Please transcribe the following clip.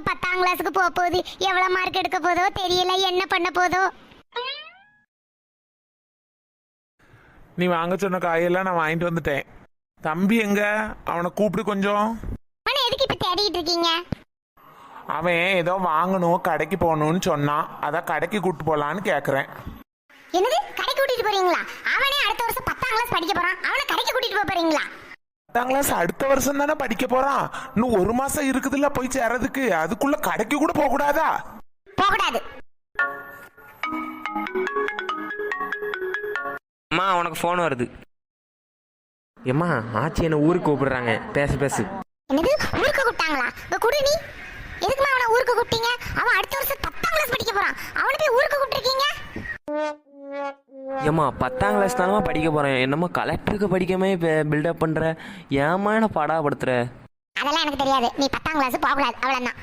10ஆம் கிளாஸுக்கு போக போகுது. எவ்வளவு மார்க் எடுக்க போதோ தெரியல, என்ன பண்ண போதோ. நீ வாங்க சொன்ன காயெல்லாம் நான் வாங்கிட்டு வந்துட்டேன். தம்பி எங்க? அவனை கூப்பிடு கொஞ்சம். ஆனா எதுக்கு இப்ப தேடிட்டு இருக்கீங்க? அவன் ஏதோ வாங்கணும், கடைக்கு போகணும்னு சொன்னான். அதான் கடைக்கு கூப்பிட்டு போலான்னு கேக்குறேன். என்னது, கடைக்கு கூட்டிட்டு போறீங்களா? அவனே அடுத்த வருஷம் 10ஆம் கிளாஸ் படிக்க போறான், அவனை கடைக்கு கூட்டிட்டு போக போறீங்களா? 10ஆம் கிளாஸ் அடுத்த வருஷம் தானே படிக்க போறான். இன்னும் 1 மாசம் இருக்குதுல்ல போய் சேரதுக்கு. அதுக்குள்ள கடைக்கு கூட போக கூடாதா? போக கூடாது. அம்மா உனக்கு ஃபோன் வருது. ஏம்மா ஆச்சி என்ன ஊருக்கு கூப்பிடுறாங்க, பேசு. என்னது, ஊருக்கு கூப்பிட்டாங்களா? இங்க குடு நீ. எதுக்குமா அவனை ஊருக்கு கூப்பிட்டீங்க? அவன் அடுத்த வருஷம் 10ஆம் கிளாஸ் படிக்க போறான், அவனை போய் ஊருக்கு கூப்பிட்டுருக்கீங்க? ஏம்மா 10ஆம் கிளாஸ் தானமா படிக்க போறேன், என்னமோ கலெக்டருக்கு படிக்காம பில்டப் பண்ற. ஏம்மா என்ன பாடாப்படுத்துற? அதெல்லாம் எனக்கு தெரியாது. நீ 10ஆம் கிளாஸ் போக கூடாது, அவ்வளவுதான்.